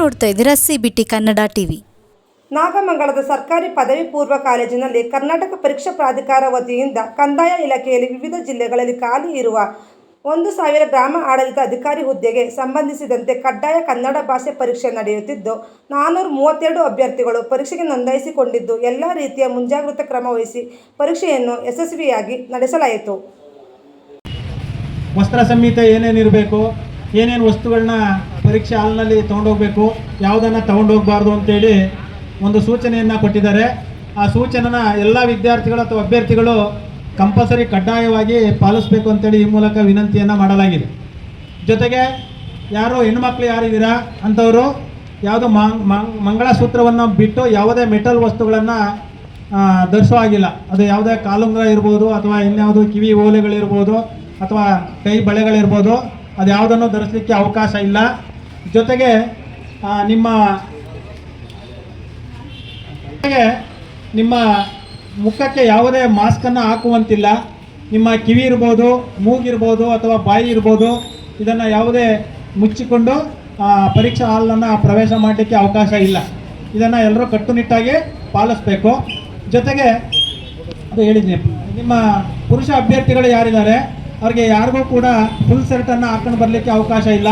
ನೋಡ್ತಾ ಇದ್ದೀರಾ CBT Kannada TV. ನಾಗಮಂಗಲದ ಸರ್ಕಾರಿ ಪದವಿ ಪೂರ್ವ ಕಾಲೇಜಿನಲ್ಲಿ ಕರ್ನಾಟಕ ಪರೀಕ್ಷಾ ಪ್ರಾಧಿಕಾರ ವತಿಯಿಂದ ಕಂದಾಯ ಇಲಾಖೆಯಲ್ಲಿ ವಿವಿಧ ಜಿಲ್ಲೆಗಳಲ್ಲಿ ಖಾಲಿ ಇರುವ 1,000 ಗ್ರಾಮ ಆಡಳಿತ ಅಧಿಕಾರಿ ಹುದ್ದೆಗೆ ಸಂಬಂಧಿಸಿದಂತೆ ಕಡ್ಡಾಯ ಕನ್ನಡ ಭಾಷೆ ಪರೀಕ್ಷೆ ನಡೆಯುತ್ತಿದ್ದು 432 ಅಭ್ಯರ್ಥಿಗಳು ಪರೀಕ್ಷೆಗೆ ನೋಂದಾಯಿಸಿಕೊಂಡಿದ್ದು ಎಲ್ಲ ರೀತಿಯ ಮುಂಜಾಗ್ರತಾ ಕ್ರಮ ವಹಿಸಿ ಪರೀಕ್ಷೆಯನ್ನು ಯಶಸ್ವಿಯಾಗಿ ನಡೆಸಲಾಯಿತು. ವಸ್ತ್ರ ಸಂಹಿತೆ ಏನೇನಿರಬೇಕು, ಏನೇನು ವಸ್ತುಗಳನ್ನ ಪರೀಕ್ಷೆ ಹಾಲ್ನಲ್ಲಿ ತೊಗೊಂಡೋಗ್ಬೇಕು, ಯಾವುದನ್ನು ತೊಗೊಂಡೋಗ್ಬಾರ್ದು ಅಂತೇಳಿ ಒಂದು ಸೂಚನೆಯನ್ನು ಕೊಟ್ಟಿದ್ದಾರೆ. ಆ ಸೂಚನೆನ ಎಲ್ಲ ವಿದ್ಯಾರ್ಥಿಗಳು ಅಥವಾ ಅಭ್ಯರ್ಥಿಗಳು ಕಂಪಲ್ಸರಿ ಕಡ್ಡಾಯವಾಗಿ ಪಾಲಿಸಬೇಕು ಅಂತೇಳಿ ಈ ಮೂಲಕ ವಿನಂತಿಯನ್ನು ಮಾಡಲಾಗಿದೆ. ಜೊತೆಗೆ ಯಾರು ಹೆಣ್ಮಕ್ಳು ಯಾರಿದ್ದೀರಾ ಅಂಥವರು ಯಾವುದು ಮಂಗಳಸೂತ್ರವನ್ನು ಬಿಟ್ಟು ಯಾವುದೇ ಮೆಟಲ್ ವಸ್ತುಗಳನ್ನು ಧರಿಸೋ ಆಗಿಲ್ಲ. ಅದು ಯಾವುದೇ ಕಾಲುಂಗುರ ಇರ್ಬೋದು ಅಥವಾ ಇನ್ಯಾವುದು ಕಿವಿ ಓಲೆಗಳಿರ್ಬೋದು ಅಥವಾ ಕೈ ಬಳೆಗಳಿರ್ಬೋದು, ಅದು ಯಾವುದನ್ನು ಧರಿಸಲಿಕ್ಕೆ ಅವಕಾಶ ಇಲ್ಲ. ಜೊತೆಗೆ ನಿಮ್ಮ ಮುಖಕ್ಕೆ ಯಾವುದೇ ಮಾಸ್ಕನ್ನು ಹಾಕುವಂತಿಲ್ಲ. ನಿಮ್ಮ ಕಿವಿ ಇರ್ಬೋದು, ಮೂಗಿರ್ಬೋದು ಅಥವಾ ಬಾಯಿ ಇರ್ಬೋದು, ಇದನ್ನು ಯಾವುದೇ ಮುಚ್ಚಿಕೊಂಡು ಪರೀಕ್ಷಾ ಹಾಲನ್ನು ಪ್ರವೇಶ ಮಾಡಲಿಕ್ಕೆ ಅವಕಾಶ ಇಲ್ಲ. ಇದನ್ನು ಎಲ್ಲರೂ ಕಟ್ಟುನಿಟ್ಟಾಗಿ ಪಾಲಿಸಬೇಕು. ಜೊತೆಗೆ ಅದು ಹೇಳಿದ್ದೀನಿ, ನಿಮ್ಮ ಪುರುಷ ಅಭ್ಯರ್ಥಿಗಳು ಯಾರಿದ್ದಾರೆ ಅವ್ರಿಗೆ ಯಾರಿಗೂ ಕೂಡ ಫುಲ್ ಶರ್ಟನ್ನು ಹಾಕೊಂಡು ಬರಲಿಕ್ಕೆ ಅವಕಾಶ ಇಲ್ಲ.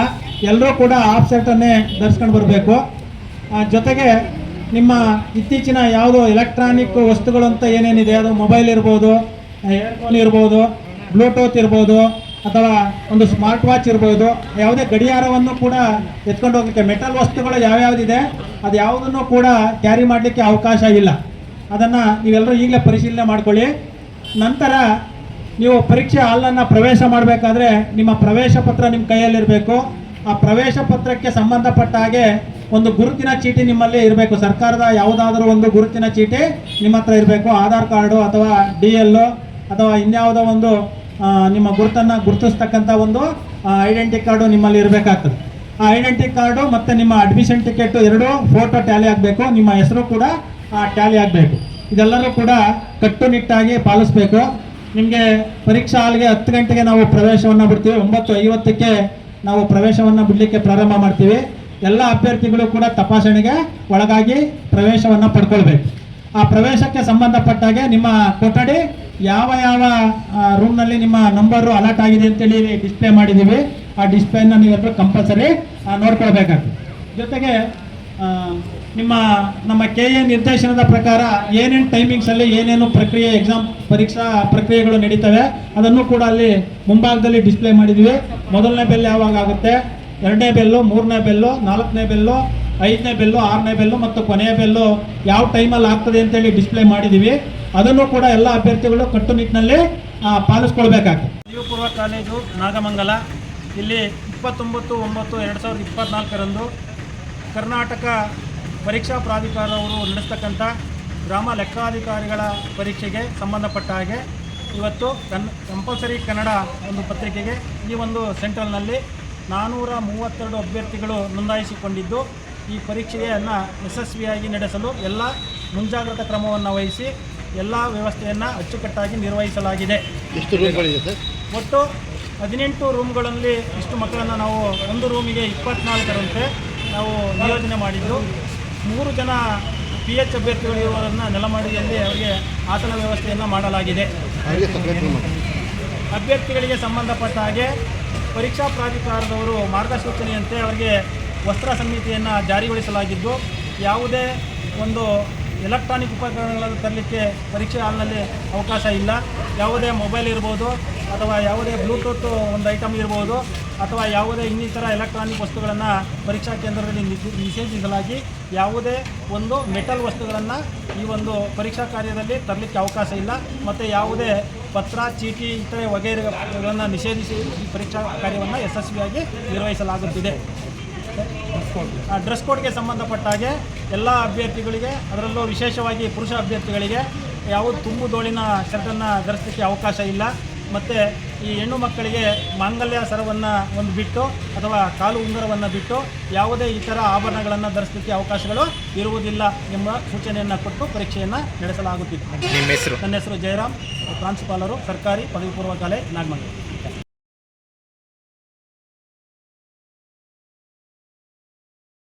ಎಲ್ಲರೂ ಕೂಡ ಹಾಫ್ ಶರ್ಟನ್ನೇ ಧರಿಸ್ಕೊಂಡು ಬರಬೇಕು. ಜೊತೆಗೆ ನಿಮ್ಮ ಇತ್ತೀಚಿನ ಯಾವುದು ಎಲೆಕ್ಟ್ರಾನಿಕ್ ವಸ್ತುಗಳು ಅಂತ ಏನೇನಿದೆ, ಅದು ಮೊಬೈಲ್ ಇರ್ಬೋದು, ಏರ್ಫೋನ್ ಇರ್ಬೋದು, ಬ್ಲೂಟೂತ್ ಇರ್ಬೋದು ಅಥವಾ ಒಂದು ಸ್ಮಾರ್ಟ್ ವಾಚ್ ಇರ್ಬೋದು, ಯಾವುದೇ ಗಡಿಯಾರವನ್ನು ಕೂಡ ಎತ್ಕೊಂಡು ಹೋಗಲಿಕ್ಕೆ, ಮೆಟಲ್ ವಸ್ತುಗಳು ಯಾವ್ಯಾವುದಿದೆ ಅದು ಯಾವುದನ್ನು ಕೂಡ ಕ್ಯಾರಿ ಮಾಡಲಿಕ್ಕೆ ಅವಕಾಶ ಇಲ್ಲ. ಅದನ್ನು ನೀವೆಲ್ಲರೂ ಈಗಲೇ ಪರಿಶೀಲನೆ ಮಾಡ್ಕೊಳ್ಳಿ. ನಂತರ ನೀವು ಪರೀಕ್ಷೆ ಹಾಲನ್ನು ಪ್ರವೇಶ ಮಾಡಬೇಕಾದ್ರೆ ನಿಮ್ಮ ಪ್ರವೇಶ ಪತ್ರ ನಿಮ್ಮ ಕೈಯಲ್ಲಿರಬೇಕು. ಆ ಪ್ರವೇಶ ಪತ್ರಕ್ಕೆ ಸಂಬಂಧಪಟ್ಟ ಹಾಗೆ ಒಂದು ಗುರುತಿನ ಚೀಟಿ ನಿಮ್ಮಲ್ಲಿ ಇರಬೇಕು. ಸರ್ಕಾರದ ಯಾವುದಾದ್ರೂ ಒಂದು ಗುರುತಿನ ಚೀಟಿ ನಿಮ್ಮ ಹತ್ರ ಇರಬೇಕು. ಆಧಾರ್ ಕಾರ್ಡು ಅಥವಾ DL ಅಥವಾ ಇನ್ಯಾವುದೋ ಒಂದು ನಿಮ್ಮ ಗುರುತನ್ನು ಗುರುತಿಸ್ತಕ್ಕಂಥ ಒಂದು ಐಡೆಂಟಿ ಕಾರ್ಡು ನಿಮ್ಮಲ್ಲಿ ಇರಬೇಕಾಗ್ತದೆ. ಆ ಐಡೆಂಟಿ ಕಾರ್ಡು ಮತ್ತು ನಿಮ್ಮ ಅಡ್ಮಿಷನ್ ಟಿಕೆಟು ಎರಡೂ ಫೋಟೋ ಟ್ಯಾಲಿ ಆಗಬೇಕು. ನಿಮ್ಮ ಹೆಸರು ಕೂಡ ಟ್ಯಾಲಿ ಆಗಬೇಕು. ಇದೆಲ್ಲರೂ ಕೂಡ ಕಟ್ಟುನಿಟ್ಟಾಗಿ ಪಾಲಿಸಬೇಕು. ನಿಮಗೆ ಪರೀಕ್ಷಾ ಹಾಲ್ಗೆ 10 ಗಂಟೆಗೆ ನಾವು ಪ್ರವೇಶವನ್ನು ಬಿಡ್ತೀವಿ. 9:50ಕ್ಕೆ ನಾವು ಪ್ರವೇಶವನ್ನು ಬಿಡಲಿಕ್ಕೆ ಪ್ರಾರಂಭ ಮಾಡ್ತೀವಿ. ಎಲ್ಲ ಅಭ್ಯರ್ಥಿಗಳು ಕೂಡ ತಪಾಸಣೆಗೆ ಒಳಗಾಗಿ ಪ್ರವೇಶವನ್ನು ಪಡ್ಕೊಳ್ಬೇಕು. ಆ ಪ್ರವೇಶಕ್ಕೆ ಸಂಬಂಧಪಟ್ಟಾಗೆ ನಿಮ್ಮ ಕೊಠಡಿ ಯಾವ ರೂಮ್ನಲ್ಲಿ ನಿಮ್ಮ ನಂಬರು ಅಲರ್ಟ್ ಆಗಿದೆ ಅಂತೇಳಿ ಡಿಸ್ಪ್ಲೇ ಮಾಡಿದ್ದೀವಿ. ಆ ಡಿಸ್ಪ್ಲೇನ ನೀವೆಲ್ಲರೂ ಕಂಪಲ್ಸರಿ ನೋಡ್ಕೊಳ್ಬೇಕಾಗ್ತದೆ. ಜೊತೆಗೆ ನಮ್ಮ KA ನಿರ್ದೇಶನದ ಪ್ರಕಾರ ಏನೇನು ಟೈಮಿಂಗ್ಸಲ್ಲಿ ಏನೇನು ಪ್ರಕ್ರಿಯೆ ಪರೀಕ್ಷಾ ಪ್ರಕ್ರಿಯೆಗಳು ನಡೀತವೆ ಅದನ್ನು ಕೂಡ ಅಲ್ಲಿ ಮುಂಭಾಗದಲ್ಲಿ ಡಿಸ್ಪ್ಲೇ ಮಾಡಿದ್ದೀವಿ. ಮೊದಲನೇ ಬೆಲ್ ಯಾವಾಗ ಆಗುತ್ತೆ, 2ನೇ ಬೆಲ್ಲು, 3ನೇ ಬೆಲ್ಲು, 4ನೇ ಬೆಲ್ಲು, 5ನೇ ಬೆಲ್ಲು, 6ನೇ ಬೆಲ್ಲು ಮತ್ತು ಕೊನೆಯ ಬೆಲ್ಲು ಯಾವ ಟೈಮಲ್ಲಿ ಆಗ್ತದೆ ಅಂತೇಳಿ ಡಿಸ್ಪ್ಲೇ ಮಾಡಿದ್ದೀವಿ. ಅದನ್ನು ಕೂಡ ಎಲ್ಲ ಅಭ್ಯರ್ಥಿಗಳು ಕಟ್ಟುನಿಟ್ಟಿನಲ್ಲಿ ಪಾಲಿಸ್ಕೊಳ್ಬೇಕಾಗ್ತದೆ. ಪದವಿ ಪೂರ್ವ ಕಾಲೇಜು ನಾಗಮಂಗಲ ಇಲ್ಲಿ 29/9/2024 ಕರ್ನಾಟಕ ಪರೀಕ್ಷಾ ಪ್ರಾಧಿಕಾರವರು ನಡೆಸ್ತಕ್ಕಂಥ ಗ್ರಾಮ ಲೆಕ್ಕಾಧಿಕಾರಿಗಳ ಪರೀಕ್ಷೆಗೆ ಸಂಬಂಧಪಟ್ಟ ಹಾಗೆ ಇವತ್ತು ಕಂಪಲ್ಸರಿ ಕನ್ನಡ ಒಂದು ಪತ್ರಿಕೆಗೆ ಈ ಒಂದು ಸೆಂಟ್ರಲ್ನಲ್ಲಿ 432 ಅಭ್ಯರ್ಥಿಗಳು ನೋಂದಾಯಿಸಿಕೊಂಡಿದ್ದು ಈ ಪರೀಕ್ಷೆಯನ್ನು ಯಶಸ್ವಿಯಾಗಿ ನಡೆಸಲು ಎಲ್ಲ ಮುಂಜಾಗ್ರತಾ ಕ್ರಮವನ್ನು ವಹಿಸಿ ಎಲ್ಲ ವ್ಯವಸ್ಥೆಯನ್ನು ಅಚ್ಚುಕಟ್ಟಾಗಿ ನಿರ್ವಹಿಸಲಾಗಿದೆ. ಎಷ್ಟು ರೂಮ್ಗಳಿದೆ ಸರ್? ಒಟ್ಟು 18 ರೂಮ್ಗಳಲ್ಲಿ ಇಷ್ಟು ಮಕ್ಕಳನ್ನು ನಾವು ಒಂದು ರೂಮಿಗೆ 24ರಂತೆ ನಾವು ನಿಯೋಜನೆ ಮಾಡಿದ್ದು. 3 ಜನ PH ಅಭ್ಯರ್ಥಿಗಳು ಇರುವವರನ್ನು ನೆಲಮಡಿಯಲ್ಲಿ ಅವರಿಗೆ ಆಸನ ವ್ಯವಸ್ಥೆಯನ್ನು ಮಾಡಲಾಗಿದೆ. ಅಭ್ಯರ್ಥಿಗಳಿಗೆ ಸಂಬಂಧಪಟ್ಟ ಹಾಗೆ ಪರೀಕ್ಷಾ ಪ್ರಾಧಿಕಾರದವರು ಮಾರ್ಗಸೂಚನೆಯಂತೆ ಅವರಿಗೆ ವಸ್ತ್ರ ಸಂಹಿತೆಯನ್ನು ಜಾರಿಗೊಳಿಸಲಾಗಿದ್ದು ಯಾವುದೇ ಒಂದು ಎಲೆಕ್ಟ್ರಾನಿಕ್ ಉಪಕರಣಗಳನ್ನು ತರಲಿಕ್ಕೆ ಪರೀಕ್ಷೆ ಹಾಲ್ನಲ್ಲಿ ಅವಕಾಶ ಇಲ್ಲ. ಯಾವುದೇ ಮೊಬೈಲ್ ಇರ್ಬೋದು ಅಥವಾ ಯಾವುದೇ ಬ್ಲೂಟೂತ್ ಒಂದು ಐಟಮ್ ಇರ್ಬೋದು ಅಥವಾ ಯಾವುದೇ ಇನ್ನಿತರ ಎಲೆಕ್ಟ್ರಾನಿಕ್ ವಸ್ತುಗಳನ್ನು ಪರೀಕ್ಷಾ ಕೇಂದ್ರದಲ್ಲಿ ನಿಷೇಧಿಸಲಾಗಿ ಯಾವುದೇ ಒಂದು ಮೆಟಲ್ ವಸ್ತುಗಳನ್ನು ಈ ಒಂದು ಪರೀಕ್ಷಾ ಕಾರ್ಯದಲ್ಲಿ ತರಲಿಕ್ಕೆ ಅವಕಾಶ ಇಲ್ಲ. ಮತ್ತು ಯಾವುದೇ ಪತ್ರ, ಚೀಟಿ ಇತರೆ ವಗೈರೆಗಳನ್ನು ನಿಷೇಧಿಸಿ ಈ ಪರೀಕ್ಷಾ ಕಾರ್ಯವನ್ನು ಯಶಸ್ವಿಯಾಗಿ ನಿರ್ವಹಿಸಲಾಗುತ್ತಿದೆ. ಡ್ರೆಸ್ ಕೋಡ್ಗೆ ಸಂಬಂಧಪಟ್ಟ ಹಾಗೆ ಎಲ್ಲ ಅಭ್ಯರ್ಥಿಗಳಿಗೆ, ಅದರಲ್ಲೂ ವಿಶೇಷವಾಗಿ ಪುರುಷ ಅಭ್ಯರ್ಥಿಗಳಿಗೆ ಯಾವುದು ತುಂಬು ದೋಳಿನ ಶರ್ಟನ್ನು ಧರಿಸಲಿಕ್ಕೆ ಅವಕಾಶ ಇಲ್ಲ. ಮತ್ತು ಈ ಹೆಣ್ಣು ಮಕ್ಕಳಿಗೆ ಮಾಂಗಲ್ಯ ಸರವನ್ನು ಒಂದು ಬಿಟ್ಟು ಅಥವಾ ಕಾಲು ಉಂಗುರವನ್ನು ಬಿಟ್ಟು ಯಾವುದೇ ಇತರ ಆಭರಣಗಳನ್ನು ಧರಿಸಲಿಕ್ಕೆ ಅವಕಾಶಗಳು ಇರುವುದಿಲ್ಲ ಎಂಬ ಸೂಚನೆಯನ್ನು ಕೊಟ್ಟು ಪರೀಕ್ಷೆಯನ್ನು ನಡೆಸಲಾಗುತ್ತಿದೆ. ನಿಮ್ಮ ಹೆಸರು? ನನ್ನ ಹೆಸರು ಜಯರಾಮ್, ಪ್ರಾಂಶುಪಾಲರು, ಸರ್ಕಾರಿ ಪದವಿ ಪೂರ್ವ ಕಾಲೇಜು ನಾಗಮಂಗಲ.